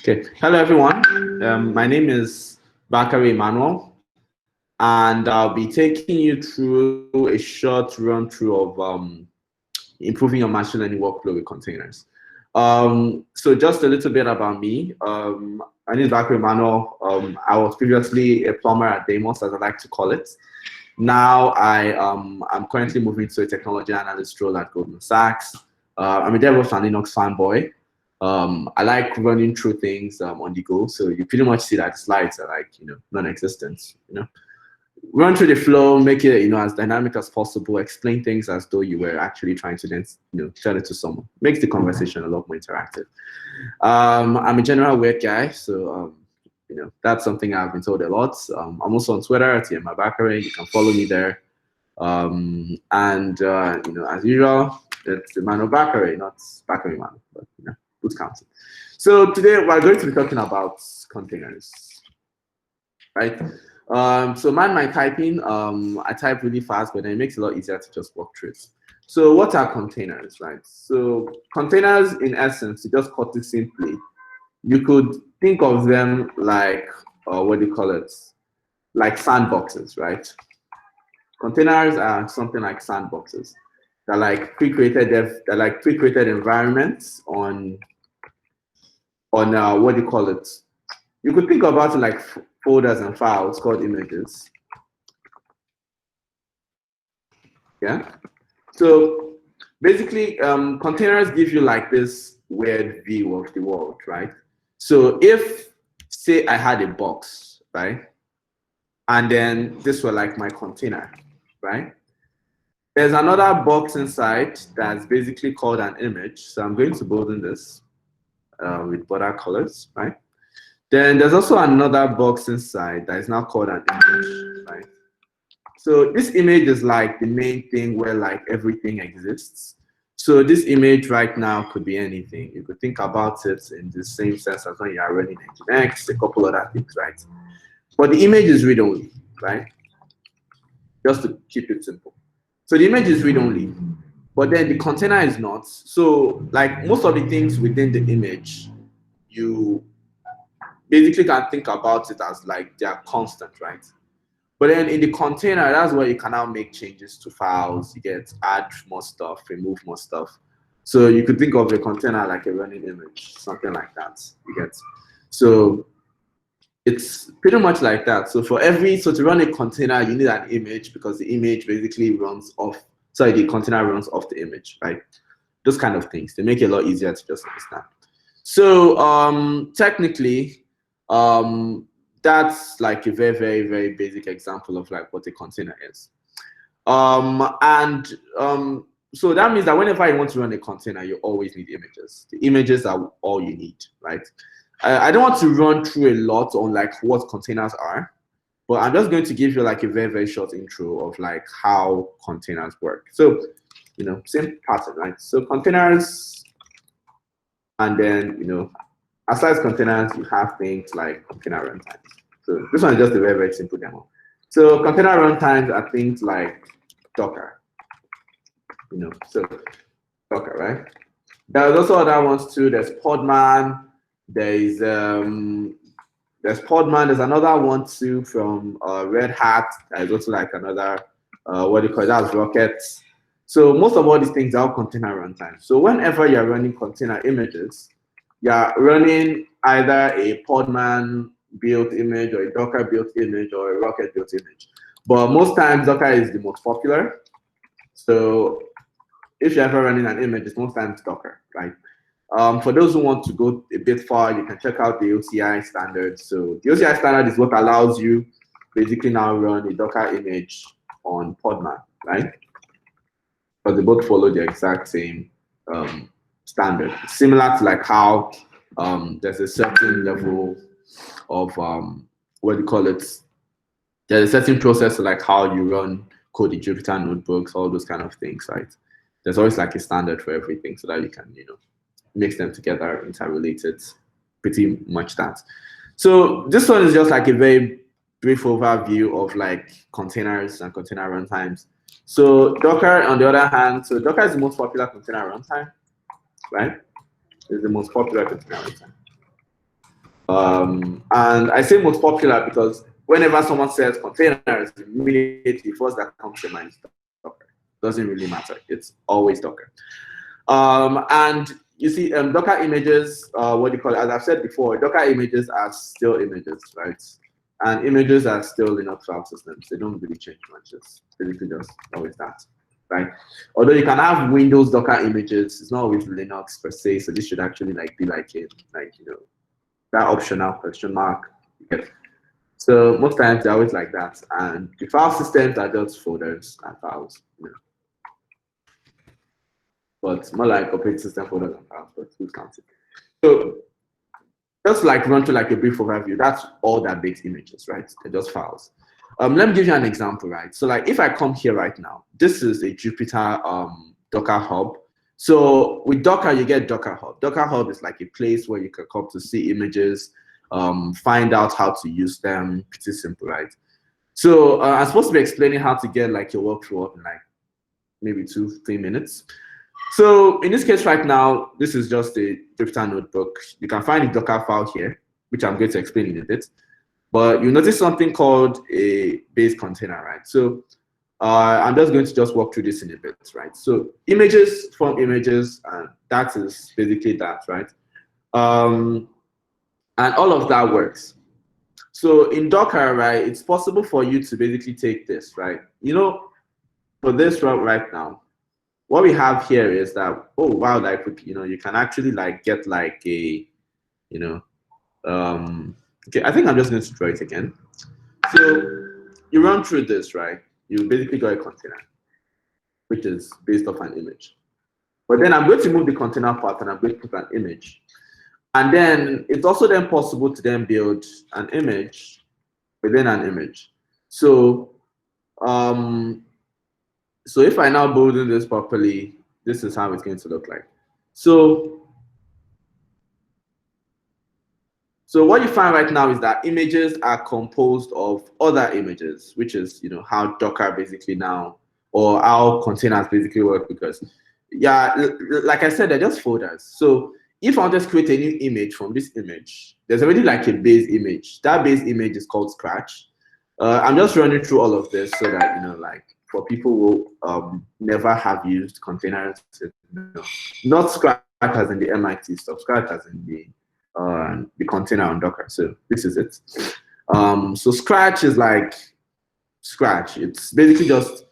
Okay, hello everyone. My name is Bakare Emmanuel, and I'll be taking you through a short run through of improving your machine learning workflow with containers. So just a little bit about me. My name is Bakare Emmanuel. I was previously a plumber at Demos, as I like to call it. Now I'm currently moving to a technology analyst role at Goldman Sachs. I'm a DevOps and Linux fanboy. I like running through things on the go, so you pretty much see that the slides are like non-existent. Run through the flow, make it as dynamic as possible, explain things as though you were actually trying to then tell it to someone. Makes the conversation a lot more interactive. I'm a general weird guy, so that's something I've been told a lot. I'm also on Twitter at Bakare. You can follow me there. As usual, it's Emmanuel Bakare, not Bakare Emmanuel, but who's counting? So today we're going to be talking about containers, right? So mind my typing. I type really fast, but then it makes it a lot easier to just walk through it. So what are containers, right? So containers, in essence, to just put it simply, you could think of them like, what do you call it? Like sandboxes, right? Containers are something like sandboxes. They're like pre-created environments on what do you call it? You could think about it like folders and files called images. Yeah. So basically, containers give you like this weird view of the world, right? So if, say, I had a box, right, and then this were like my container, right? There's another box inside that's basically called an image. So I'm going to bold in this with border colors, right? Then there's also another box inside that is now called an image, right? So this image is like the main thing where like everything exists. So this image right now could be anything. You could think about it in the same sense as when you are running Nginx, a couple other things, right? But the image is read-only, right? Just to keep it simple. So the image is read-only, but then the container is not. So like most of the things within the image, you basically can think about it as like they are constant, right? But then in the container, that's where you can now make changes to files. You get add more stuff, remove more stuff. So you could think of a container like a running image, something like that. You get. So it's pretty much like that. So to run a container, you need an image because the image basically runs off. Sorry, the container runs off the image, right? Those kind of things. They make it a lot easier to just understand. So technically, that's like a very, very, very basic example of like what a container is. So that means that whenever you want to run a container, you always need images. The images are all you need, right? I don't want to run through a lot on like what containers are, but I'm just going to give you like a very, very short intro of like how containers work. So, same pattern, right? So containers, and then, aside containers, you have things like container runtimes. So this one is just a very, very simple demo. So container runtimes are things like Docker, so Docker, right? There's also other ones too. There's Podman. There's Podman. There's another one too from Red Hat. There's also like another what do you call it? That's Rocket. So most of all these things are all container runtimes. So whenever you're running container images, you're running either a Podman built image or a Docker built image or a Rocket built image. But most times Docker is the most popular. So if you're ever running an image, it's most times Docker, right? For those who want to go a bit far, you can check out the OCI standard. So the OCI standard is what allows you basically now run a Docker image on Podman, right? But they both follow the exact same standard. Similar to like how there's a certain level of what do you call it? There's a certain process like how you run code in Jupyter notebooks, all those kind of things, right? There's always like a standard for everything so that you can, mix them together, interrelated, pretty much that. So this one is just like a very brief overview of like containers and container runtimes. So Docker, on the other hand, so Docker is the most popular container runtime, right? It's the most popular container runtime. And I say most popular because whenever someone says containers, immediately first that comes to mind is Docker. Doesn't really matter. It's always Docker. And you see, Docker images, what do you call it? As I've said before, Docker images are still images, right? And images are still Linux file systems. They don't really change much. It's basically just always that, right? Although you can have Windows Docker images, it's not always Linux per se. So this should actually be like that optional question mark. Okay. So most times they're always like that. And the file systems are just folders and files, but more like operating system folders and files, but who's counting? So just run through a brief overview. That's all that makes images, right? They're just files. Let me give you an example, right? So if I come here right now, this is a Jupyter Docker Hub. So with Docker, you get Docker Hub. Docker Hub is like a place where you can come to see images, find out how to use them. Pretty simple, right? So I'm supposed to be explaining how to get your workflow up in maybe 2-3 minutes. So in this case right now, this is just a Jupyter notebook. You can find the Docker file here, which I'm going to explain in a bit. But you notice something called a base container, right? So I'm just going to walk through this in a bit, right? So images from images, and that is basically that, right? And all of that works. So in Docker, right, it's possible for you to basically take this, right? For this route right now, what we have here is that, oh wow, you can actually get a, okay, I think I'm just going to draw it again. So you run through this, right? You basically got a container, which is based off an image. But then I'm going to move the container part and I'm going to put an image. And then it's also then possible to then build an image within an image. So, so if I now build this properly, this is how it's going to look like. So what you find right now is that images are composed of other images, which is how Docker basically now, or how containers basically work, because yeah, like I said, they're just folders. So if I just create a new image from this image, there's already a base image. That base image is called Scratch. I'm just running through all of this so that for people who never have used containers, not Scratch as in the MIT stuff, Scratch as in the container on Docker. So this is it. So Scratch is Scratch. It's basically just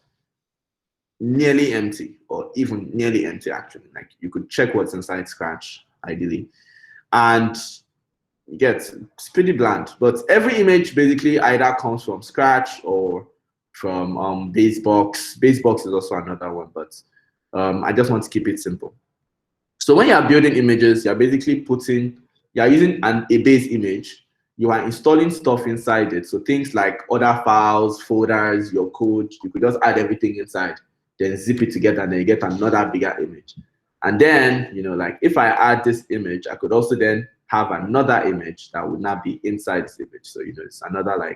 nearly empty, or even nearly empty actually. You could check what's inside Scratch ideally, and you get it's pretty bland. But every image basically either comes from Scratch or from Basebox. Basebox is also another one, but I just want to keep it simple. So when you're building images, you're basically you're using a base image. You are installing stuff inside it. So things like other files, folders, your code, you could just add everything inside, then zip it together, and then you get another bigger image. And then, if I add this image, I could also then have another image that would not be inside this image. So, it's another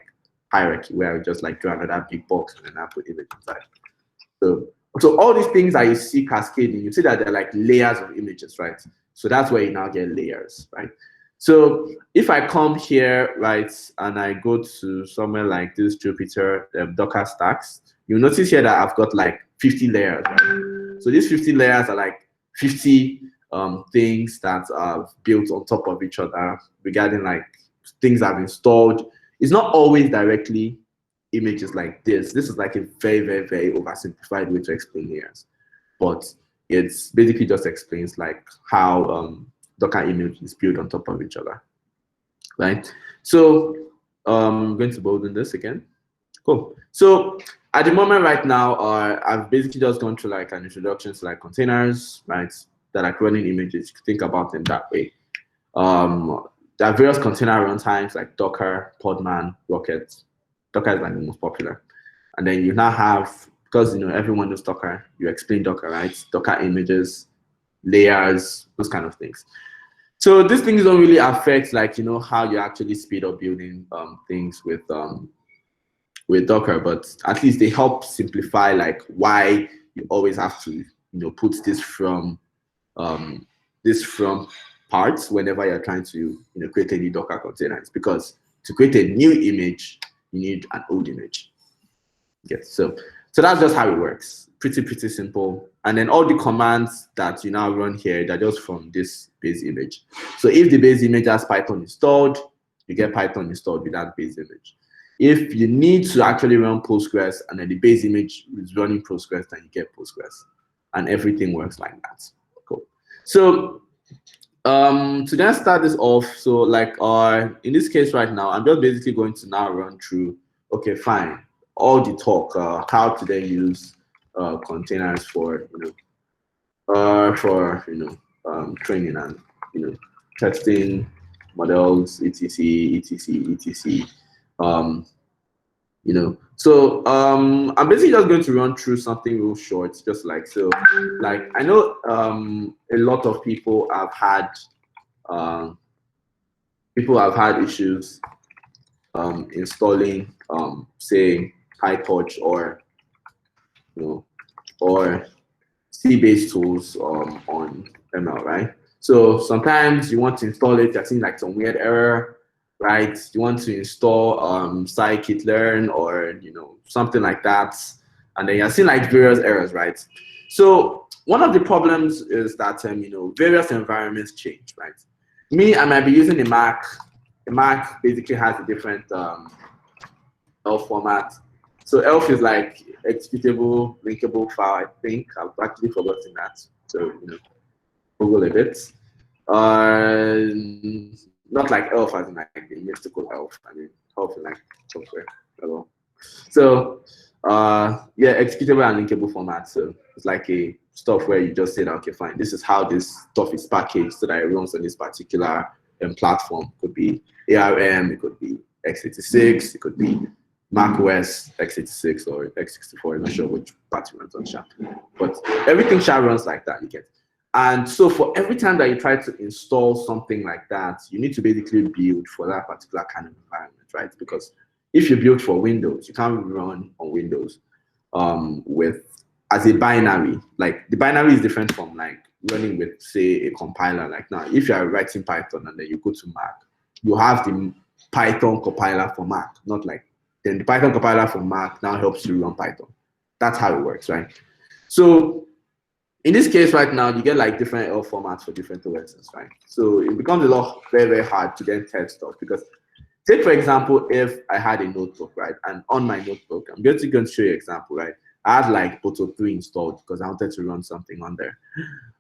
hierarchy where I would just draw another big box and then I put image inside. So all these things that you see cascading, you see that they're layers of images, right? So that's where you now get layers, right? So if I come here, right, and I go to somewhere like this Jupyter Docker stacks, you'll notice here that I've got 50 layers, right? So these 50 layers are 50 things that are built on top of each other regarding things I've installed. It's not always directly images like this. This is a very, very, very oversimplified way to explain layers, but it's basically just explains how Docker image is built on top of each other, right? So I'm going to build in this again. Cool. So at the moment right now, I've basically just gone through an introduction to containers, right, that are running images. You can think about them that way. There are various container runtimes like Docker, Podman, Rocket. Docker is the most popular. And then you now have, because everyone knows Docker, you explain Docker, right? Docker images, layers, those kind of things. So these things don't really affect how you actually speed up building things with Docker, but at least they help simplify why you always have to put this from parts whenever you're trying to create a new Docker container. It's because to create a new image, you need an old image. Yes, so that's just how it works. Pretty simple. And then all the commands that you now run here, they're just from this base image. So if the base image has Python installed, you get Python installed with that base image. If you need to actually run Postgres and then the base image is running Postgres, then you get Postgres. And everything works like that. Cool. So to then start this off, so like in this case right now, I'm just basically going to now run through, okay, fine, all the talk, how to then use containers for training and testing models, etc. So I'm basically just going to run through something real short, just like so. Like I know a lot of people have had issues installing say PyTorch or C-based tools on ML, right? So sometimes you want to install it, you're seeing like some weird error, right? You want to install scikit-learn or something like that, and then you're seeing like various errors, right? So one of the problems is that various environments change, right? Me, I might be using a Mac. The Mac basically has a different ELF format. So ELF is like executable, linkable file, I think. I've actually forgotten that. So, Google a bit. Not like ELF as in like the mystical ELF. I mean, ELF is like software. So, yeah, executable and linkable format. So it's like a stuff where you just say, okay, fine, this is how this stuff is packaged so that it runs on this particular platform. It could be ARM, it could be x86, it could be macOS x86 or x64. I'm not sure which part you runs on sharp, but everything sharp runs like that. You get, and so for every time that you try to install something like that, you need to basically build for that particular kind of environment, right? Because if you build for Windows, you can't run on Windows as a binary. Like the binary is different from like running with say a compiler. Like now, if you are writing Python and then you go to Mac, you have the Python compiler for Mac, not like then the Python compiler for Mac now helps you run Python. That's how it works, right? So in this case right now, you get like different ELF formats for different OSs, right? So it becomes very hard to then test stuff because take for example, if I had a notebook, right? And on my notebook, I'm going to show you an example, right? I had like Boto 3 installed because I wanted to run something on there.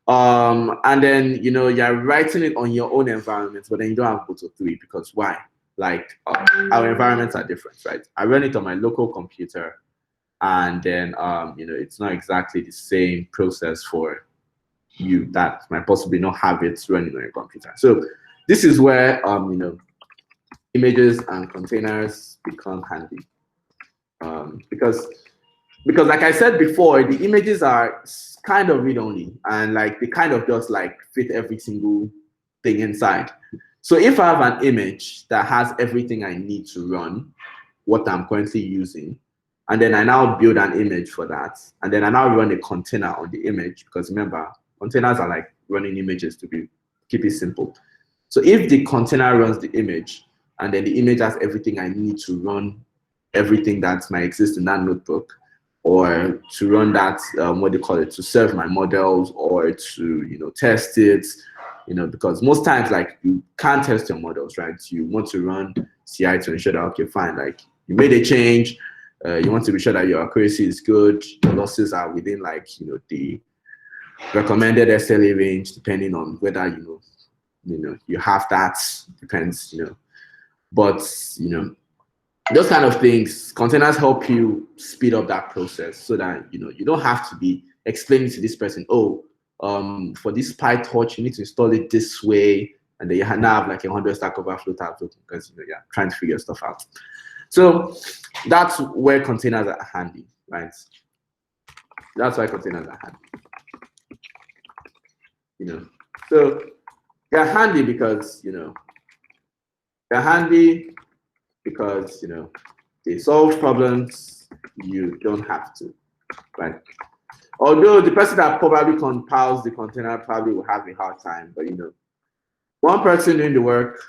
And then, you're writing it on your own environment, but then you don't have Boto 3 because why? Like our environments are different, right? I run it on my local computer, and then it's not exactly the same process for you that might possibly not have it running on your computer. So this is where images and containers become handy, because like I said before, the images are kind of read-only and like they kind of just like fit every single thing inside. So if I have an image that has everything I need to run what I'm currently using, and then I now build an image for that, and then I now run a container on the image, because remember, containers are like running images to keep it simple. So if the container runs the image, and then the image has everything I need to run everything that might exist in that notebook, or to run that, what do you call it, to serve my models, or to test it, because most times like you can't test your models, right? You want to run CI to ensure that, okay, fine, like you made a change, you want to be sure that your accuracy is good, your losses are within like the recommended SLA range, depending on whether you have that, depends, but those kind of things, containers help you speed up that process so that you don't have to be explaining to this person, oh, for this PyTorch you need to install it this way, and then you now have like 100 Stack Overflow tabs because you're trying to figure stuff out. So that's where containers are handy, right? That's why containers are handy. So they're handy because they solve problems you don't have to, right? Although the person that probably compiles the container probably will have a hard time, but one person doing the work,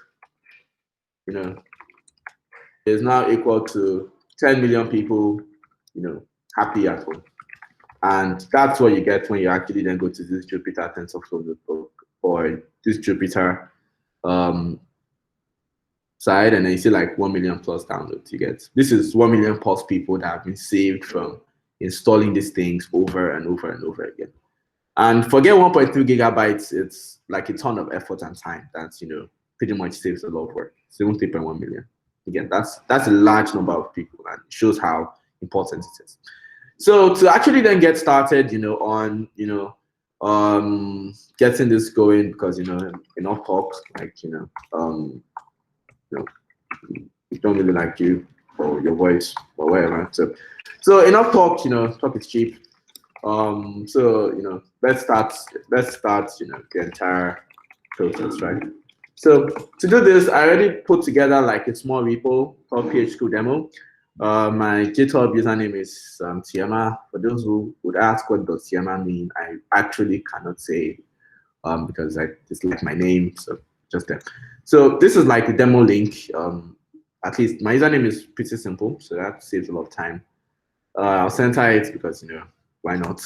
you know, is now equal to 10 million people, you know, happy at home. And that's what you get when you actually then go to this Jupyter TensorFlow notebook or this Jupyter side, and then you see like 1 million plus downloads. You get this is 1 million plus people that have been saved from installing these things over and over and over again. And forget 1.3 gigabytes, it's like a ton of effort and time. That's, you know, pretty much saves a lot of work. 70.1 million. Again, that's a large number of people, and it shows how important it is. So to actually then get started, you know, on, you know, getting this going, because, you know, enough talk, like, you know, we don't really like you or your voice or whatever. So enough talk, you know, talk is cheap. So, you know, let's start, you know, the entire process, right? So to do this, I already put together like a small repo called PHP demo. My GitHub username is Tiama. For those who would ask what does Tiama mean, I actually cannot say because it's like my name, so just there. So this is like the demo link. At least my username is pretty simple, so that saves a lot of time. I'll center it because, you know, why not?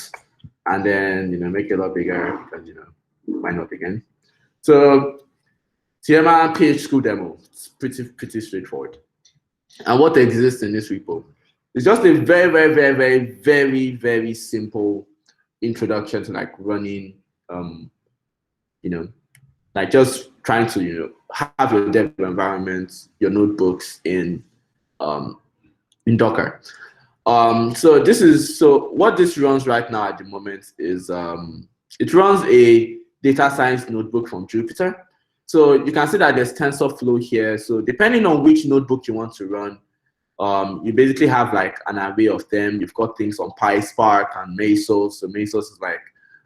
And then, you know, make it a lot bigger because, you know, why not again? So Tiama PHP demo, it's pretty straightforward. And what exists in this repo is just a very simple introduction to like running, you know, like just trying to, you know, have your dev environment, your notebooks in Docker. So what this runs right now at the moment is it runs a data science notebook from Jupyter. So you can see that there's TensorFlow here. So depending on which notebook you want to run, you basically have like an array of them. You've got things on PySpark and Mesos. So Mesos is like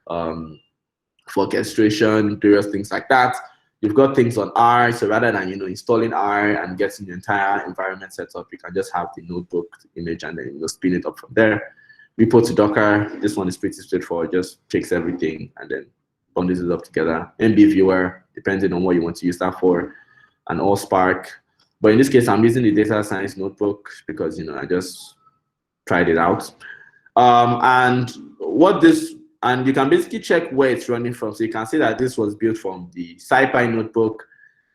for orchestration, various things like that. You've got things on R. So rather than, you know, installing R and getting the entire environment set up, you can just have the notebook image and then, you know, spin it up from there. Repo to Docker. This one is pretty straightforward. Just takes everything and then bundles it up together. MB viewer, depending on what you want to use that for, and Allspark. But in this case, I'm using the data science notebook because, you know, I just tried it out. And you can basically check where it's running from. So you can see that this was built from the SciPy notebook.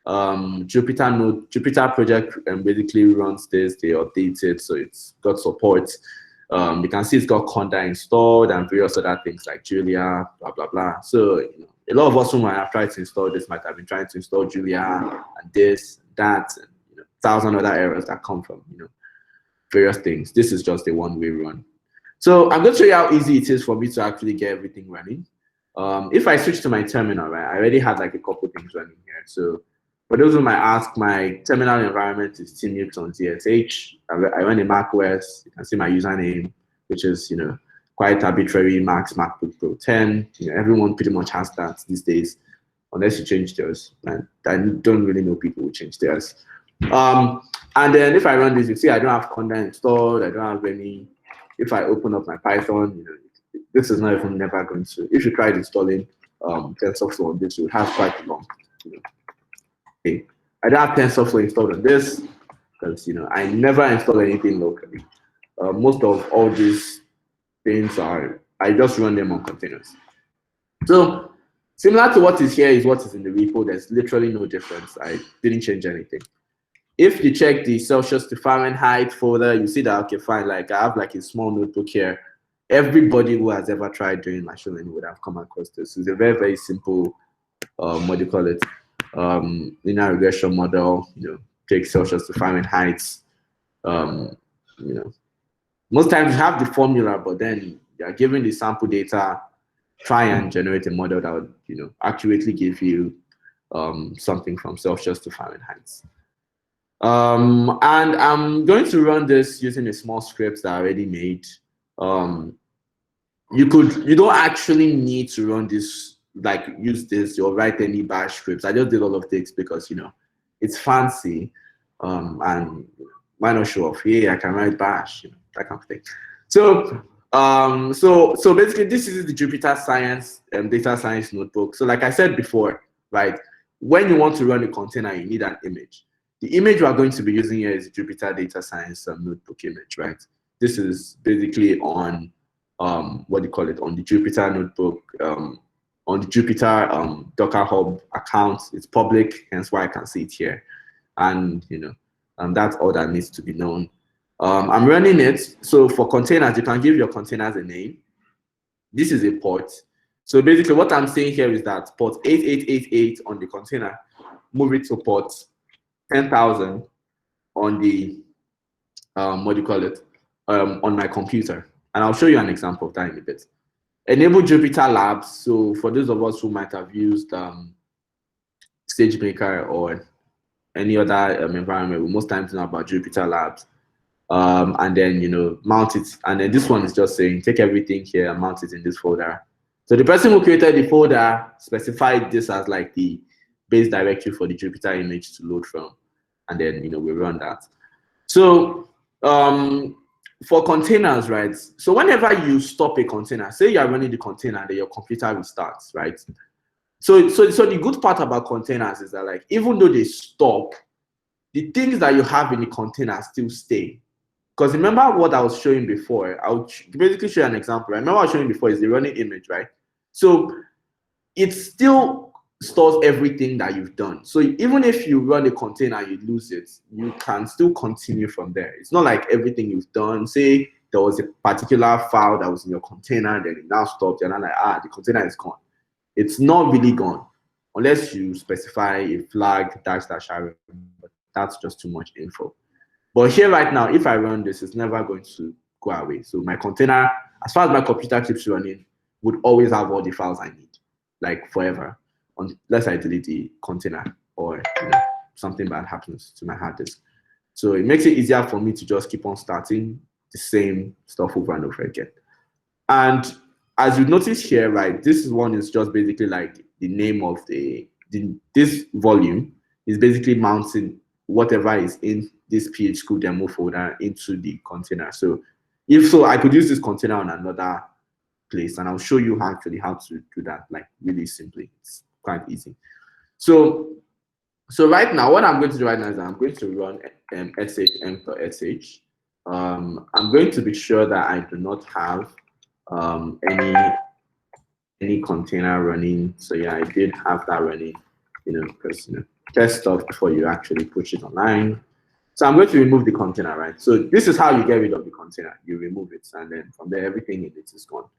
Jupyter project basically runs this. They update it, so it's got support. You can see it's got Conda installed and various other things like Julia, blah, blah, blah. So, you know, a lot of us who might have tried to install this might have been trying to install Julia and this, that, and, you know, 1,000 other errors that come from, you know, various things. This is just a one-way run. So I'm going to show you how easy it is for me to actually get everything running. If I switch to my terminal, right, I already had like a couple things running here. So for those who might ask, my terminal environment is Linux on ZSH. I run a Mac OS. You can see my username, which is, you know, quite arbitrary, Max MacBook Pro 10. You know, everyone pretty much has that these days, unless you change theirs. And I don't really know people who change theirs. And then if I run this, you see I don't have Conda installed. I don't have any. If I open up my Python, you know, this is not even never going to. If you tried installing TensorFlow on this, you would have quite a long. You know, okay. I don't have TensorFlow installed on this because, you know, I never install anything locally. Most of all these things I just run them on containers. So similar to what is here is what is in the repo. There's literally no difference. I didn't change anything. If you check the Celsius to Fahrenheit folder, you see that, okay, fine, like I have like a small notebook here. Everybody who has ever tried doing machine learning would have come across this. It's a very simple, what do you call it, linear regression model. You know, take Celsius to Fahrenheit. You know, most times you have the formula, but then you are given the sample data, try and generate a model that would, you know, accurately give you something from Celsius to Fahrenheit. And I'm going to run this using a small script that I already made. You don't actually need to run this, like use this or write any bash scripts. I just did all of this because, you know, it's fancy. And why not show off? Yeah, I can write bash, you know, that kind of thing. So so basically this is the Jupyter Science data science notebook. So like I said before, right? when you want to run a container, you need an image. The image we are going to be using here is Jupyter Data Science notebook image, right? This is basically on what do you call it, on the Jupyter notebook, on the Jupyter Docker Hub account. It's public, hence why I can see it here. And that's all that needs to be known. I'm running it. So for containers, you can give your containers a name. This is a port. So basically what I'm saying here is that port 8888 on the container, move it to port 10,000 on the, what do you call it, on my computer. And I'll show you an example of that in a bit. Enable Jupyter Labs. So for those of us who might have used SageMaker or any other environment, we most times know about Jupyter Labs. And then, mount it. And then this one is just saying, take everything here and mount it in this folder. So the person who created the folder specified this as like the base directory for the Jupyter image to load from. And then, we run that. So for containers, right? So whenever you stop a container, say you are running the container and then your computer restarts, right? So the good part about containers is that, like, even though they stop, the things that you have in the container still stay. Because remember what I was showing before, I'll basically show you an example. Right? Remember what I was showing before is the running image, right? So it still stores everything that you've done. So even if you run a container, you lose it, you can still continue from there. It's not like everything you've done, say there was a particular file that was in your container, then it now stopped, and I'm like, the container is gone. It's not really gone, unless you specify a flag --, but that's just too much info. But here right now, if I run this, it's never going to go away. So my container, as far as my computer keeps running, would always have all the files I need, like forever, unless I delete the container or something bad happens to my hard disk. So it makes it easier for me to just keep on starting the same stuff over and over again. And as you notice here, right, this one is just basically like the name of this volume is basically mounting whatever is in this PH school demo folder into the container. So if so, I could use this container on another place, and I'll show you actually how to do that, like really simply. It's quite easy. So right now, what I'm going to do right now is I'm going to run sh. I'm going to be sure that I do not have any container running. So yeah, I did have that running, because test stuff before you actually push it online. So I'm going to remove the container, right? So this is how you get rid of the container. You remove it, and then from there, everything in it is gone.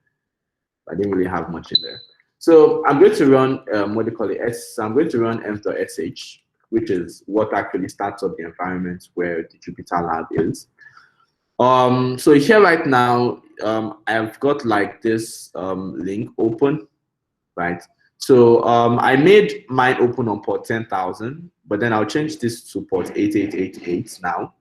I didn't really have much in there. So I'm going to run, what do you call it? I'm going to run env.sh, which is what actually starts up the environment where the Jupyter Lab is. So here right now, I've got like this link open, right? So I made mine open on port 10,000, but then I'll change this to port 8888 now,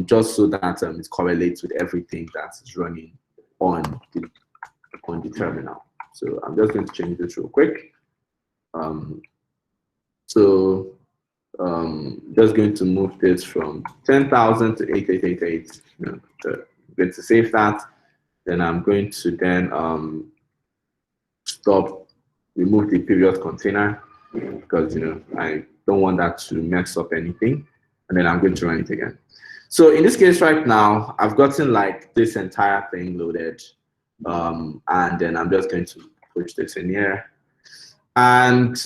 just so that it correlates with everything that is running on the terminal. So I'm just going to change this real quick. Just going to move this from 10,000 to 8888. I'm going to save that. Then I'm going to then remove the previous container, because I don't want that to mess up anything. And then I'm going to run it again. So in this case right now, I've gotten like this entire thing loaded. And then I'm just going to push this in here. And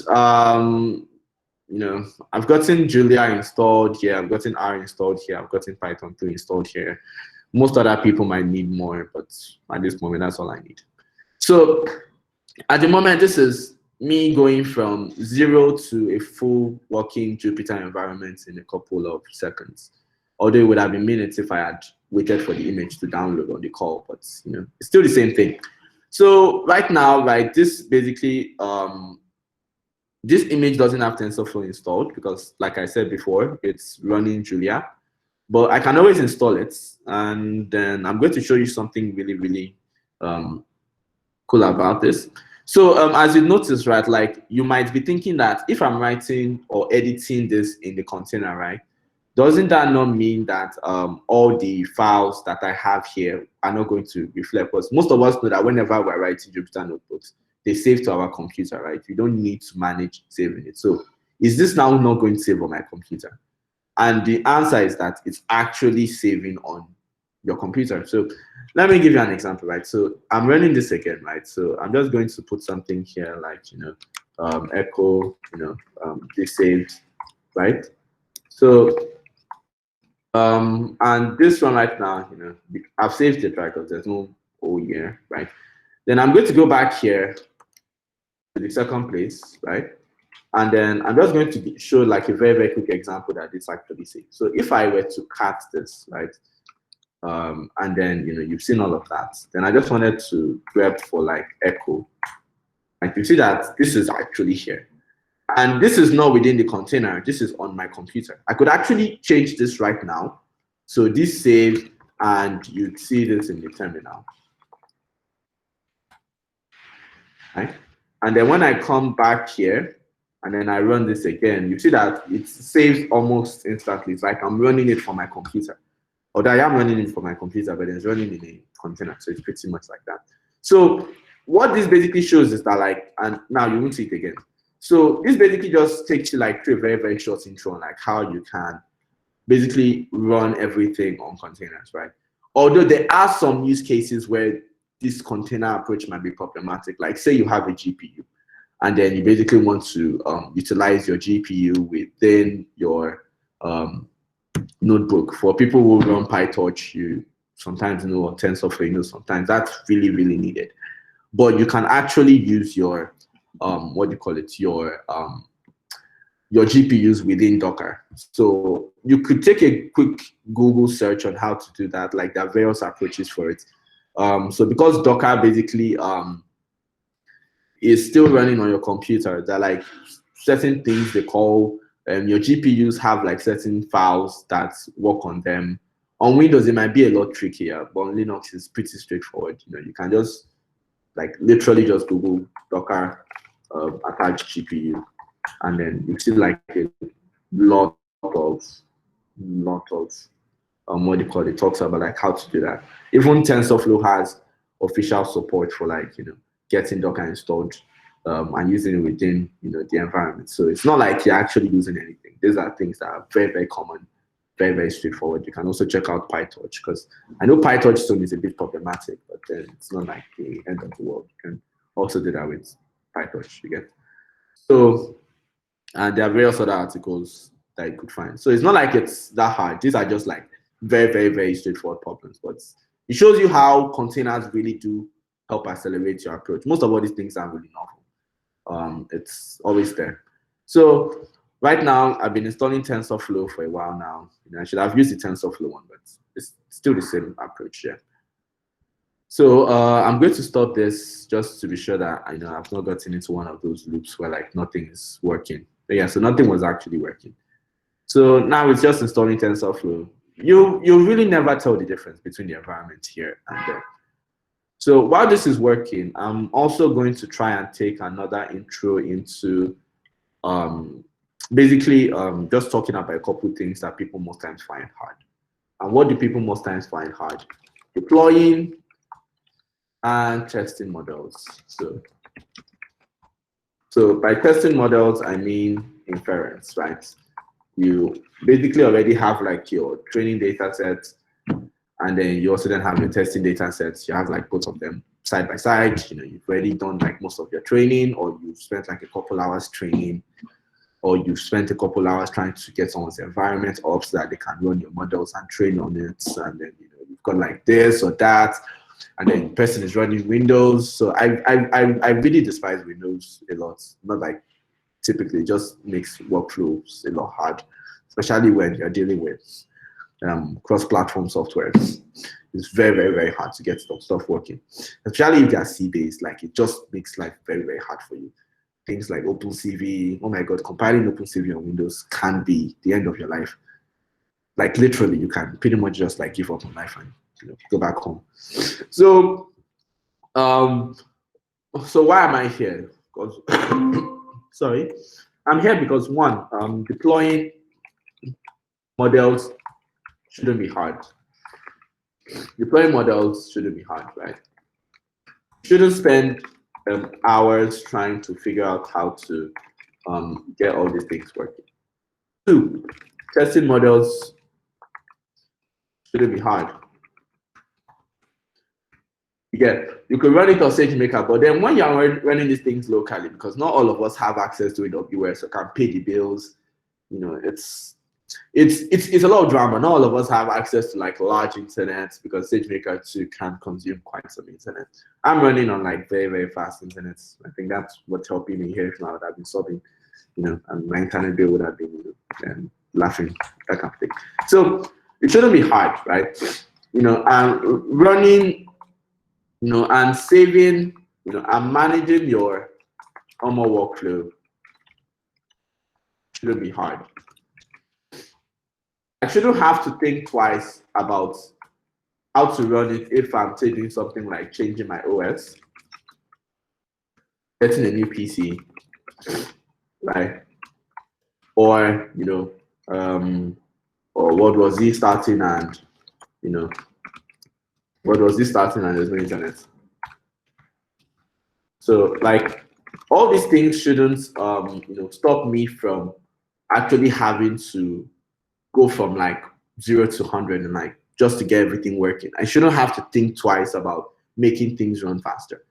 I've gotten Julia installed here, I've gotten R installed here, I've gotten Python 2 installed here. Most other people might need more, but at this moment, that's all I need. So at the moment, this is me going from 0 to a full working Jupyter environment in a couple of seconds. Although it would have been minutes if I had waited for the image to download on the call, but it's still the same thing. So right now, right, this basically, this image doesn't have TensorFlow installed because, like I said before, it's running Julia. But I can always install it, and then I'm going to show you something really, really cool about this. So as you notice, right, like you might be thinking that if I'm writing or editing this in the container, right, doesn't that not mean that all the files that I have here are not going to reflect? Because most of us know that whenever we're writing Jupyter notebooks, they save to our computer, right? We don't need to manage saving it. So is this now not going to save on my computer? And the answer is that it's actually saving on your computer. So let me give you an example, right? So I'm running this again, right? So I'm just going to put something here like, echo, this saved, right? So, and this one right now, I've saved it, right? Because there's no whole year, right? Then I'm going to go back here to the second place, right? And then I'm just going to show like a very, very quick example that this actually saves. So if I were to cut this, right? And then, you've seen all of that. Then I just wanted to grep for like echo. Like you see that this is actually here. And this is not within the container. This is on my computer. I could actually change this right now. So this save, and you'd see this in the terminal. Right? And then when I come back here, and then I run this again, you see that it saves almost instantly. It's like I'm running it from my computer. Although I am running it from my computer, but it's running in a container. So it's pretty much like that. So what this basically shows is that and now you won't see it again. So this basically just takes you through a very, very short intro on how you can basically run everything on containers, right? Although there are some use cases where this container approach might be problematic. Like say you have a GPU, and then you basically want to utilize your GPU within your notebook. For people who run PyTorch, you sometimes or TensorFlow, sometimes that's really, really needed. But you can actually use your your GPUs within Docker. So you could take a quick Google search on how to do that. Like there are various approaches for it. So because Docker basically is still running on your computer, there are certain things they call your GPUs have certain files that work on them. On Windows, it might be a lot trickier, but on Linux, it's pretty straightforward. You can just literally just Google Docker attach GPU, and then you see a lot of it talks about how to do that. Even TensorFlow has official support for getting Docker installed and using it within the environment. So it's not like you're actually using anything. These are things that are very, very common, very, very straightforward. You can also check out PyTorch, because I know PyTorch soon is a bit problematic, but then it's not like the end of the world. You can also do that with PyTorch, you get. So, and there are various other articles that you could find. So it's not like it's that hard. These are just very, very, very straightforward problems, but it shows you how containers really do help accelerate your approach. Most of all these things are really novel. It's always there. So right now, I've been installing TensorFlow for a while now. I should have used the TensorFlow one, but it's still the same approach here. So I'm going to stop this just to be sure that I've not gotten into one of those loops where nothing is working. But yeah, so nothing was actually working. So now it's just installing TensorFlow. You really never tell the difference between the environment here and there. So while this is working, I'm also going to try and take another intro into basically just talking about a couple of things that people most times find hard. And what do people most times find hard? Deploying and testing models. So by testing models, I mean inference, right? You basically already have your training data sets, and then you also then have your testing data sets. You have both of them side by side. You've already done most of your training, or you've spent a couple hours training, or you've spent a couple hours trying to get someone's environment up so that they can run your models and train on it. And then you've got this or that, and then the person is running Windows. So I really despise Windows a lot. Not typically, it just makes workflows a lot hard, especially when you're dealing with cross-platform software. It's very, very, very hard to get stuff working, especially if they're C-based. It just makes life very, very hard for you. Things like OpenCV, oh my God, compiling OpenCV on Windows can be the end of your life. Literally, you can pretty much just give up on life and go back home. So, so why am I here? Because sorry, I'm here because one, deploying models shouldn't be hard. Deploying models shouldn't be hard, right? You shouldn't spend hours trying to figure out how to get all these things working. 2, testing models shouldn't be hard. You could run it on SageMaker, but then when you're running these things locally, because not all of us have access to AWS or can pay the bills, you know, it's a lot of drama. Not all of us have access to like large internet, because SageMaker too can consume quite some internet. I'm running on like very, very fast internet. I think that's what's helping me here. If not, I've been solving, you know, and my internet bill would have been, you know, laughing, that kind of thing. So it shouldn't be hard, right? You know, and running, you know, and saving, you know, and managing your normal workflow shouldn't be hard. I shouldn't have to think twice about how to run it if I'm doing something like changing my OS, getting a new PC, right? Or, you know, or what was he starting and, you know, what was he starting and there's no internet. So like all these things shouldn't, you know, stop me from actually having to go from like 0 to 100 and like just to get everything working. I shouldn't have to think twice about making things run faster.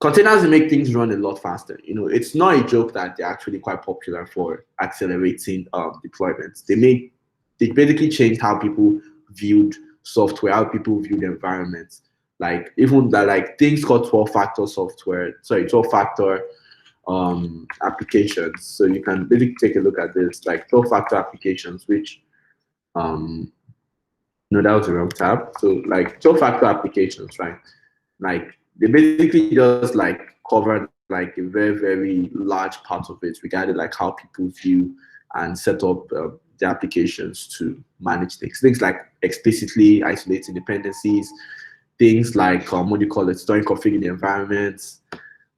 Containers make things run a lot faster. You know, it's not a joke that they're actually quite popular for accelerating deployments. They basically changed how people viewed software, how people viewed environments. Like even that, like things called 12-factor software, 12-factor applications. So you can really take a look at this, like 12-factor applications, which no, that was the wrong tab. So like 12-factor applications, right? Like they basically just like cover like a very, very large part of it regarding like how people view and set up the applications to manage things. Things like explicitly isolating dependencies, things like what do you call it, storing configuring the environments,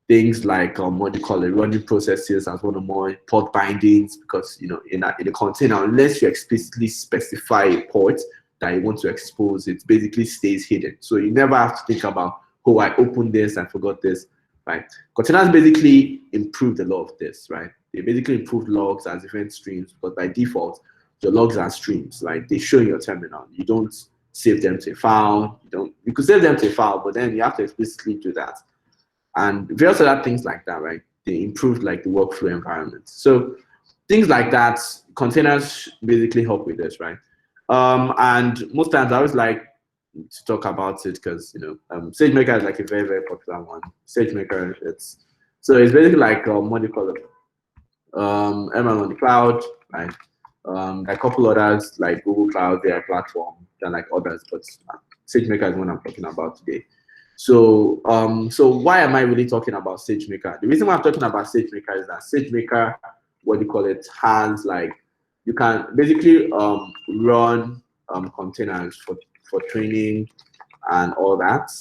things like what do you call it, running processes as one or more port bindings, because you know in a container, unless you explicitly specify a port that you want to expose, it basically stays hidden. So you never have to think about, oh, I opened this, I forgot this, right? Containers basically improved a lot of this, right? They basically improved logs as different streams, because by default, your logs are streams, right? They show in your terminal. You don't save them to a file. You could save them to a file, but then you have to explicitly do that. And various other things like that, right? They improved like the workflow environment. So things like that, containers basically help with this, right? And most times I always like to talk about it because, you know, SageMaker is like a very, very popular one. SageMaker, it's basically like, what do you call it? ML on the cloud, right? A couple others like Google Cloud, their platform, and like others, but SageMaker is one I'm talking about today. So, so why am I really talking about SageMaker? The reason why I'm talking about SageMaker is that SageMaker, what do you call it, has like, you can basically run containers for training and all that.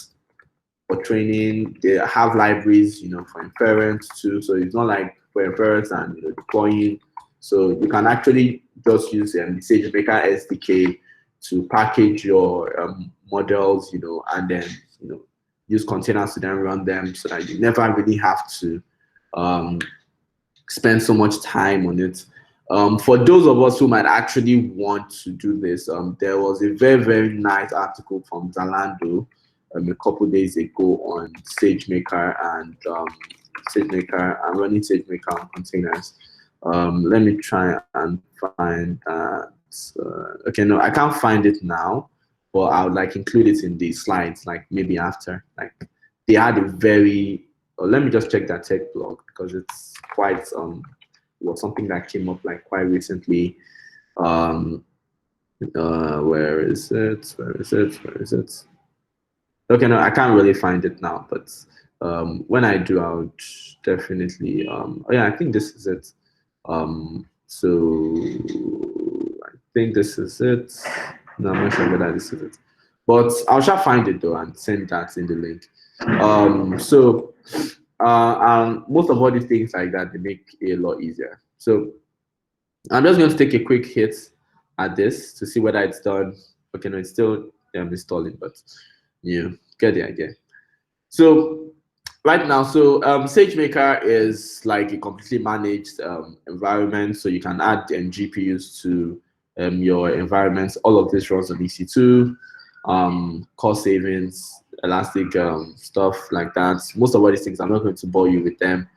For training, they have libraries, you know, for inference too. So it's not like for inference and, you know, deploying. So you can actually just use the SageMaker SDK to package your models, you know, and then, you know, use containers to then run them, so that you never really have to spend so much time on it. For those of us who might actually want to do this, there was a very, very nice article from Zalando a couple days ago on SageMaker and running SageMaker on containers. Let me try and find that. Okay, no, I can't find it now, but I would like include it in the slides, like maybe after. Like they had a very, let me just check that tech blog, because it's quite was something that came up like quite recently. Where is it? Where is it? Where is it? Okay, no, I can't really find it now, but when I do, I would definitely. Oh yeah, I think this is it. So I think this is it. No, I'm not sure whether this is it, but I shall find it though and send that in the link. Most of all these things like that, they make it a lot easier. So I'm just going to take a quick hit at this to see whether it's done. Okay, no, it's still installing, but you get the idea. So right now, so SageMaker is like a completely managed environment, so you can add GPUs to your environments. All of this runs on EC2, cost savings, elastic stuff like that. Most of all these things, I'm not going to bore you with them.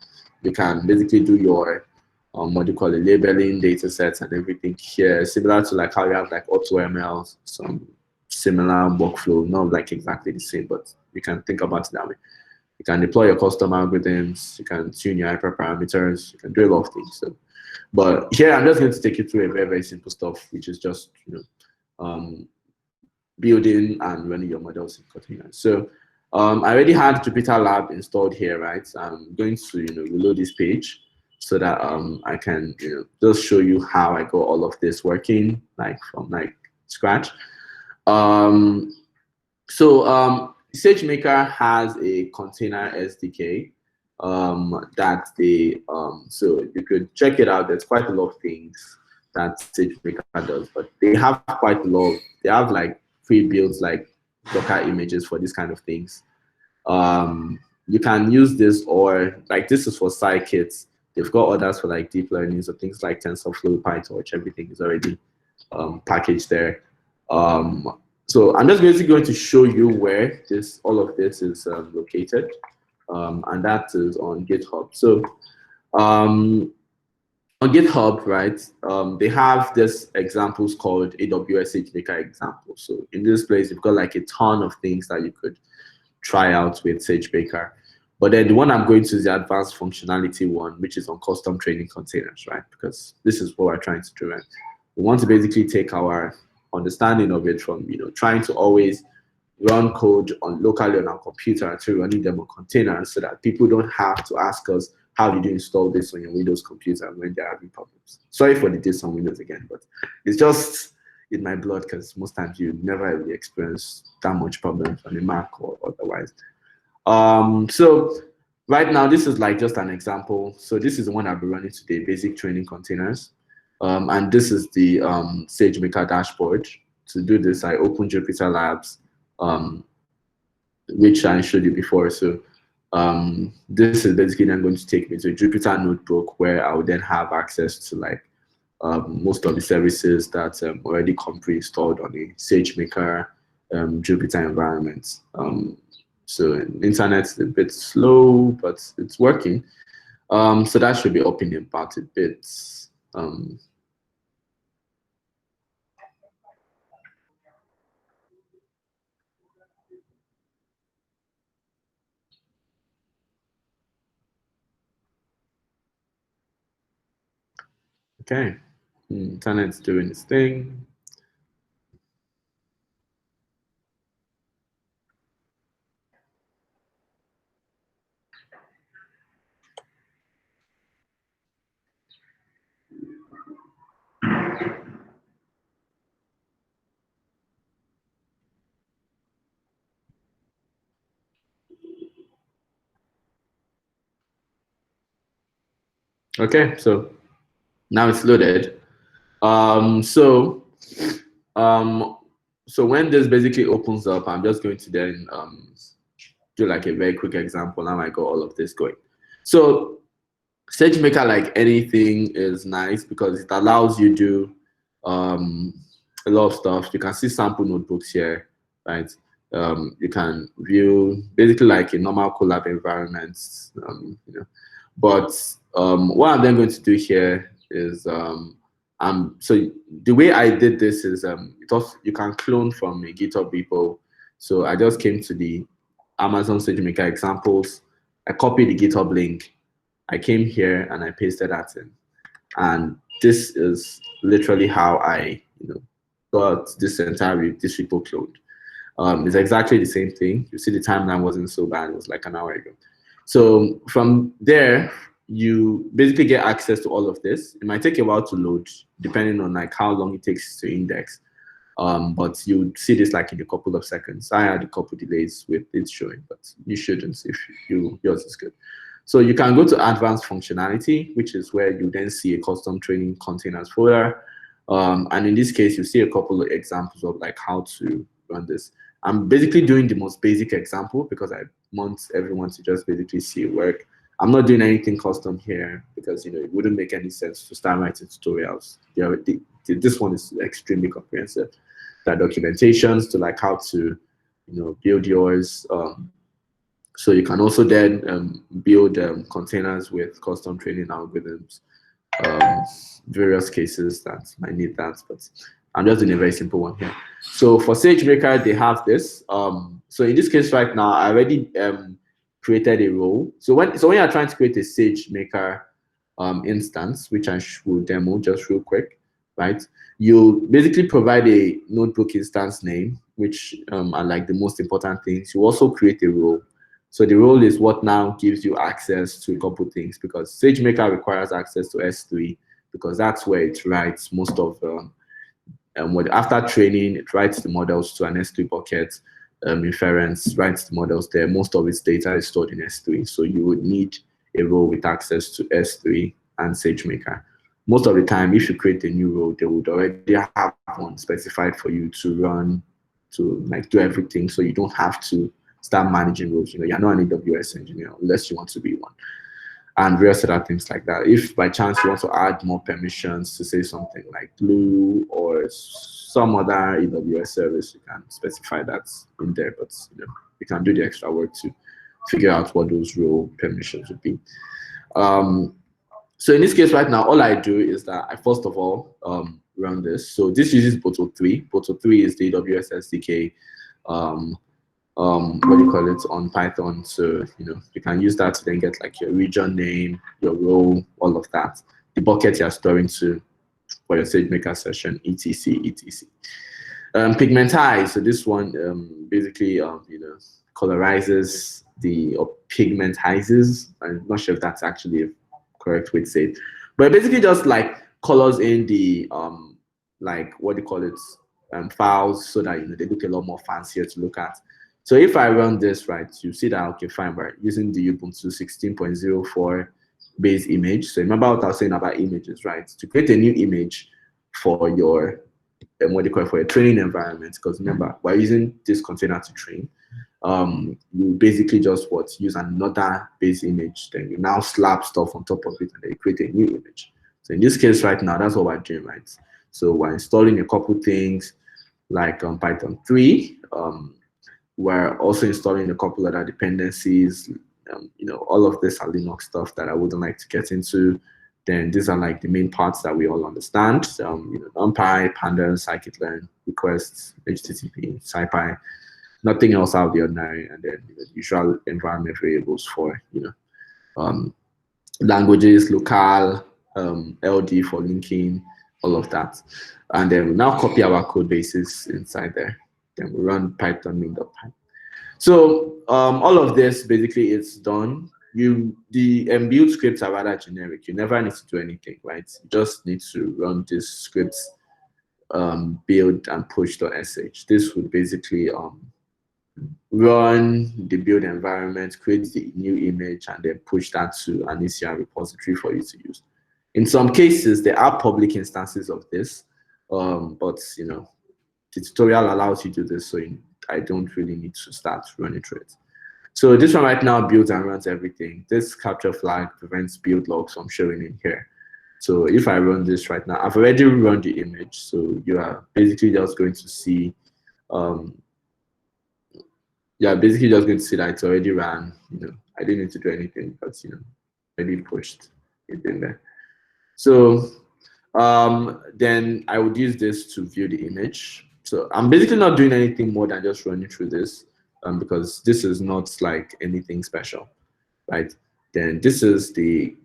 You can basically do your what do you call it, labeling data sets and everything here, similar to like how you have like AutoML, some similar workflow, not like exactly the same, but you can think about it that way. You can deploy your custom algorithms, you can tune your hyperparameters, you can do a lot of things. So, but here I'm just going to take you through a very, very simple stuff, which is just building and running your models in containers. So I already had Jupyter Lab installed here, right? I'm going to reload this page so that I can just show you how I got all of this working like from like scratch. SageMaker has a container SDK that they so you could check it out. There's quite a lot of things that SageMaker does, but they have quite a lot. They have like pre-built like Docker images for these kind of things. You can use this, or like this is for scikits. They've got others for like deep learning, so things like TensorFlow, PyTorch, everything is already packaged there. So I'm just basically going to show you where all of this is located, and that is on GitHub. So on GitHub, right, they have this examples called AWS SageMaker examples. So in this place, you've got like a ton of things that you could try out with SageMaker. But then the one I'm going to is the advanced functionality one, which is on custom training containers, right? Because this is what we're trying to do, right? We want to basically take our understanding of it from trying to always run code locally on our computer to running them on containers, so that people don't have to ask us, how did you install this on your Windows computer when they're having problems? Sorry for the diss on Windows again, but it's just in my blood, because most times you never really experience that much problems on a Mac or otherwise. So right now, this is like just an example. So this is the one I'll be running today, basic training containers. And this is the SageMaker dashboard. To do this, I open Jupyter Labs, which I showed you before. So this is basically then going to take me to a Jupyter notebook, where I would then have access to like most of the services that already come pre-installed on a SageMaker Jupyter environment. So internet's a bit slow, but it's working. So that should be up in about a bit. Okay, internet's doing its thing. Okay, so now it's loaded. So when this basically opens up, I'm just going to then do like a very quick example. Now I got all of this going. So SageMaker, like anything, is nice because it allows you to do a lot of stuff. You can see sample notebooks here, right? You can view basically like a normal collab environment, But what I'm then going to do here is so the way I did this is you can clone from a GitHub repo. So I just came to the Amazon SageMaker examples. I copied the GitHub link. I came here and I pasted that in. And this is literally how I got this entire this repo cloned. It's exactly the same thing. You see the timeline wasn't so bad. It was like an hour ago. So from there, you basically get access to all of this. It might take a while to load, depending on like how long it takes to index. But you see this like in a couple of seconds. I had a couple delays with it showing, but you shouldn't if yours is good. So you can go to advanced functionality, which is where you then see a custom training containers folder. And in this case, you see a couple of examples of like how to run this. I'm basically doing the most basic example because I every month to just basically see it work. I'm not doing anything custom here because it wouldn't make any sense to start writing tutorials. This one is extremely comprehensive. There are documentations to like how to build yours. So you can also then build containers with custom training algorithms, various cases that might need that, but I'm just doing a very simple one here. So for SageMaker, they have this. So in this case right now, I already created a role. So when you're trying to create a SageMaker instance, which I will demo just real quick, right? You basically provide a notebook instance name, which are like the most important things. You also create a role. So the role is what now gives you access to a couple things, because SageMaker requires access to S3 because that's where it writes most of after training, it writes the models to an S3 bucket. Inference writes the models there. Most of its data is stored in S3. So you would need a role with access to S3 and SageMaker. Most of the time, if you create a new role, they would already have one specified for you to run, to like do everything. So you don't have to start managing roles. You're not an AWS engineer unless you want to be one. And various other things like that. If by chance you want to add more permissions to say something like Glue or some other AWS service, you can specify that in there, but you can do the extra work to figure out what those role permissions would be. So in this case right now, all I do is that I first of all run this. So this uses Boto3. Boto3 is the AWS SDK what do you call it, on Python. So you can use that to then get like your region name, your role, all of that, the bucket you're storing to for your SageMaker session, etc. Pigmentize. So this one basically colorizes or pigmentizes. I'm not sure if that's actually a correct way to say it, but basically just like colors in the like what do you call it, files, so that they look a lot more fancier to look at. So if I run this, right, you see that, okay, fine, right, using the Ubuntu 16.04 base image. So remember what I was saying about images, right? To create a new image for your, what do you call it, for your training environment, because remember, we're using this container to train. You basically just use another base image, then you now slap stuff on top of it, and then you create a new image. So in this case right now, that's what we're doing, right? So we're installing a couple things like Python 3. We're also installing a couple other dependencies. All of this are Linux stuff that I wouldn't like to get into. Then these are like the main parts that we all understand. NumPy, pandas, scikit-learn, requests, HTTP, SciPy, nothing else out of the ordinary. And then the usual environment variables for languages, local, LD for linking, all of that. And then we now copy our code bases inside there. Then we run Python main.py. So all of this basically is done. The build scripts are rather generic. You never need to do anything, right? You just need to run these scripts, build and push.sh. This would basically run the build environment, create the new image, and then push that to an ECR repository for you to use. In some cases, there are public instances of this, but the tutorial allows you to do this, so I don't really need to start running through it. So this one right now builds and runs everything. This capture flag prevents build logs from showing in here. So if I run this right now, I've already run the image, so you are basically just going to see, basically just going to see that it's already ran. I didn't need to do anything, but already pushed it in there. So then I would use this to view the image. So I'm basically not doing anything more than just running through this, because this is not like anything special, right? Then this is the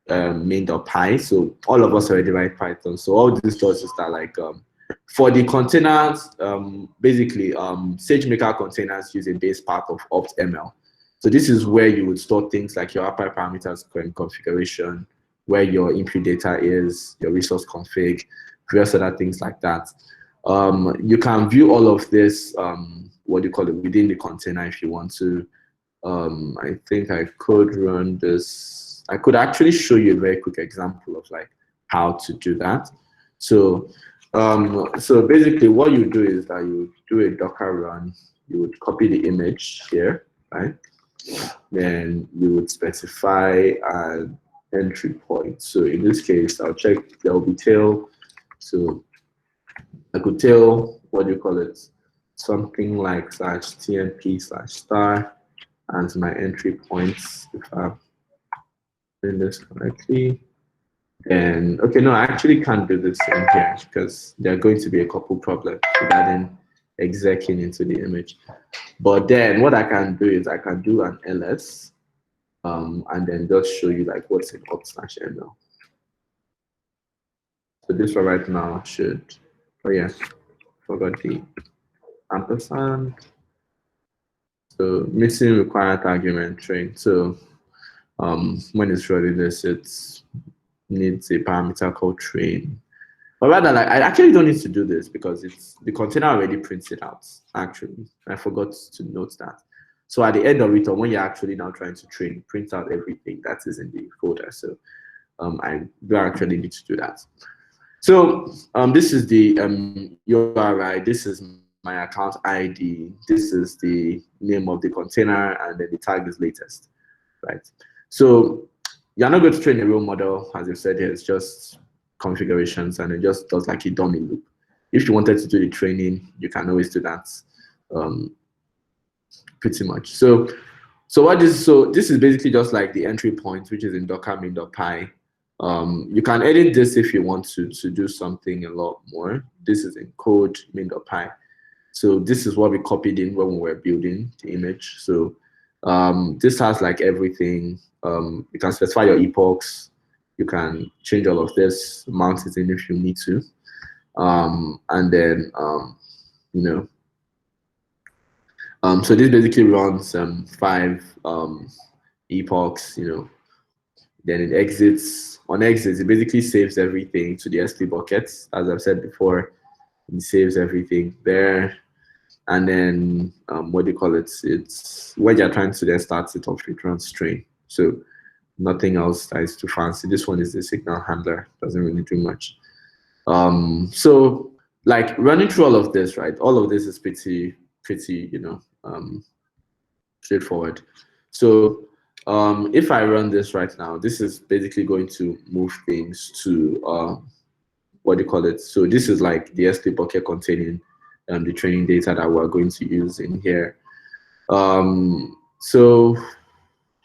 main.py. So all of us already write Python. So all this does is that, like, for the containers, basically SageMaker containers use a base part of opt.ml. So this is where you would store things like your API parameters and configuration, where your input data is, your resource config, various other things like that. You can view all of this, what do you call it, within the container if you want to. I think I could run this. I could actually show you a very quick example of like how to do that. So, so basically what you do is that you do a Docker run. You would copy the image here, right? then you would specify an entry point. So in this case, I'll check there will be tail. So I could tell, what do you call it? Something like /tmp/star and my entry points, if I'm doing this correctly. And okay, no, I actually can't do this in here because there are going to be a couple problems regarding execing into the image. But then what I can do is I can do an ls and then just show you like what's in up/ml. So this one right now should, oh yeah, forgot the ampersand. So missing required argument train. So when it's running this, it needs a parameter called train. But rather, like, I actually don't need to do this because it's the container already prints it out. Actually, I forgot to note that. So at the end of it, or when you're actually now trying to train, print out everything that is in the folder. So I do actually need to do that. So this is the URI. This is my account ID. This is the name of the container, and then the tag is latest, right? So you're not going to train a real model, as you said here. It's just configurations, and it just does like a dummy loop. If you wanted to do the training, you can always do that, pretty much. So this is basically just like the entry point, which is in docker main.py. You can edit this if you want to do something a lot more. This is in code main.py. So this is what we copied in when we were building the image. So this has like everything. You can specify your epochs. You can change all of this, mount it in if you need to. And then, you know, so this basically runs 5 epochs, you know, then it exits. On exits, it basically saves everything to the S3 buckets. As I've said before, it saves everything there. And then, what do you call it? It's when you're trying to then start it off, it runs train. So nothing else that is too fancy. This one is the signal handler, doesn't really do much. So like running through all of this, right? All of this is pretty, you know, straightforward. So if I run this right now, this is basically going to move things to what do you call it? So this is like the S3 bucket containing the training data that we're going to use in here. So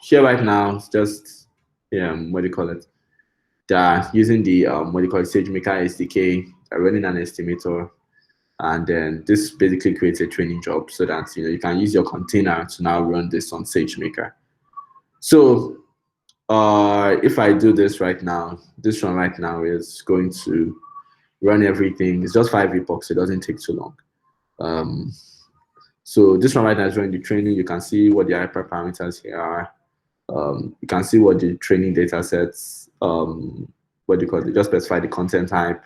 here right now, it's just what do you call it? They're using the what do you call it, SageMaker SDK. They're running an estimator, and then this basically creates a training job so that you can use your container to now run this on SageMaker. So if I do this right now, this one right now is going to run everything. It's just 5 epochs, so it doesn't take too long. So this one right now is running the training. You can see what the hyperparameters here are. You can see what the training data sets, what do you call it? Just specify the content type,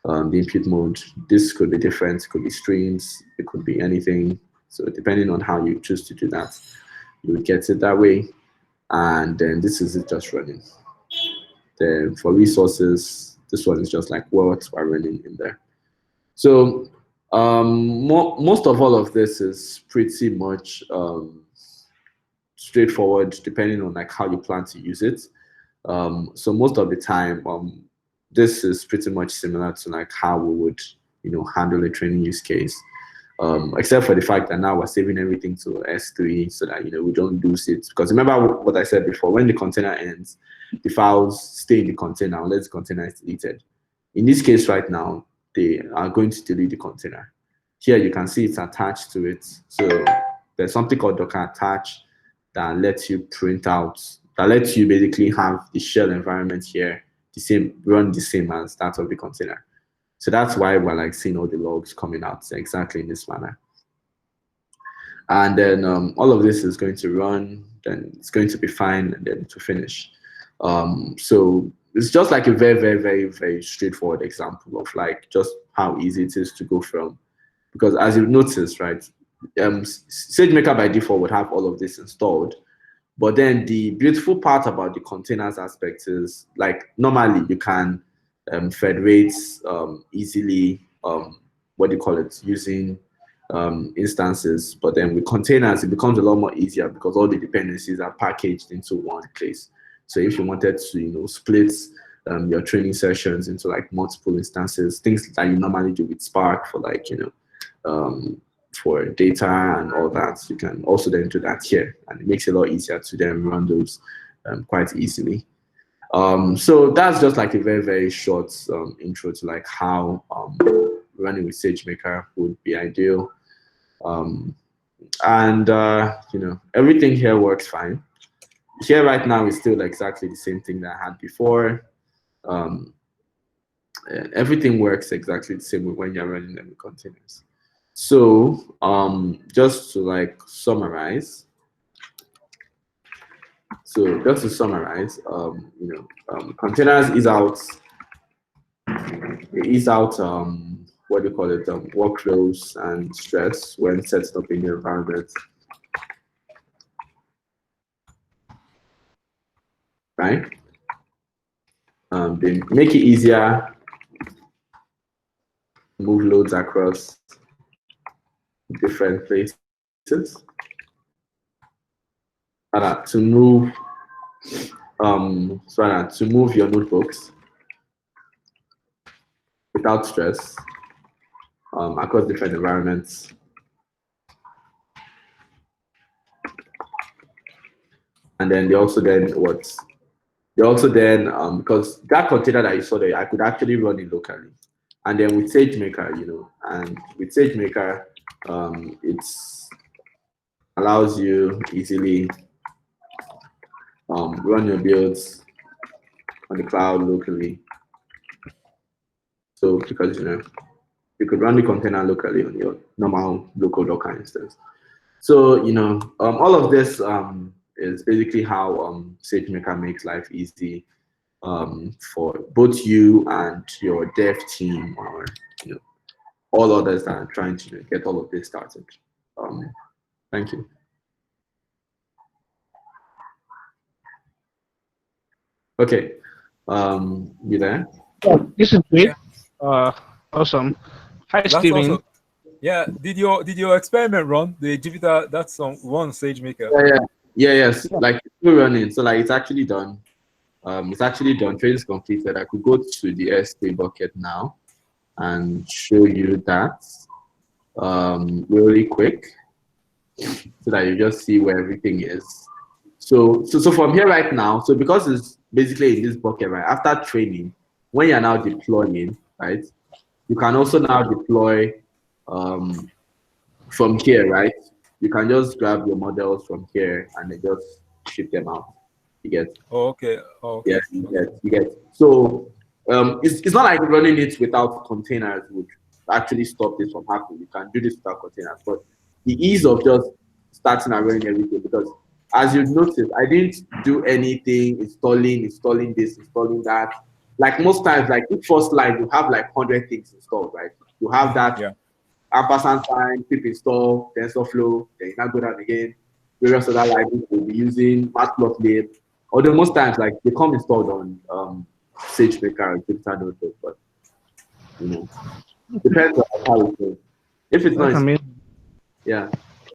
the input mode. This could be different. It could be streams. It could be anything. So depending on how you choose to do that, you would get it that way. And then this is it just running. Then for resources, this one is just like what we're running in there. So most of all of this is pretty much straightforward, depending on like how you plan to use it. So most of the time, this is pretty much similar to like how we would handle a training use case, except for the fact that now we're saving everything to S3 so that we don't lose it. Because remember what I said before, when the container ends, the files stay in the container unless the container is deleted. In this case right now, they are going to delete the container. Here you can see it's attached to it. So there's something called Docker attach that lets you print out, that lets you basically have the shell environment here run the same as that of the container. So that's why we're like seeing all the logs coming out exactly in this manner. And then all of this is going to run, then it's going to be fine, and then to finish. So it's just like a very, very, very, very straightforward example of like just how easy it is to go from, because as you've noticed, right, SageMaker by default would have all of this installed. But then the beautiful part about the containers aspect is like normally you can federate easily, what do you call it, using instances. But then with containers, it becomes a lot more easier because all the dependencies are packaged into one place. So if you wanted to, split your training sessions into like multiple instances, things that you normally do with Spark for like, for data and all that, you can also then do that here, and it makes it a lot easier to then run those quite easily. So that's just like a very, very short intro to like how running with SageMaker would be ideal. Everything here works fine. Here right now is still exactly the same thing that I had before. Everything works exactly the same way when you're running them in containers. So just to like summarize. Containers is out what do you call it, workflows and stress when setting up in your environment. Right? They make it easier to move loads across different places. To move your notebooks without stress across different environments. And then because that container that you saw there, I could actually run it locally. And then with SageMaker, it allows you easily run your builds on the cloud locally. So because you could run the container locally on your normal local Docker instance. So all of this is basically how SageMaker makes life easy for both you and your dev team, or all others that are trying to get all of this started. Thank you. Okay, you there? Yeah, this is great. Awesome. Hi, Steven. Awesome. Yeah, did your experiment run? The Jupyter, that's on one SageMaker. Yes. Like it's still running, so like it's actually done. Training's completed. I could go to the S3 bucket now and show you that really quick, so that you just see where everything is. So from here right now, so because it's basically in this bucket, right? After training, when you're now deploying, right? You can also now deploy from here, right? You can just grab your models from here and then just ship them out. You get? Oh, okay. Oh, okay. Yes, you get. So it's not like running it without containers would actually stop this from happening. You can do this without containers, but the ease of just starting and running everything, because as you notice, I didn't do anything installing this, installing that. Like most times, like each first line, you have like 100 things installed, right? You have that ampersand sign, pip install, TensorFlow, then you now go down again, various other libraries we'll be using, matplotlib. Although most times, like they come installed on SageMaker and Jupyter Notebook, but depends on how it goes. If it's not,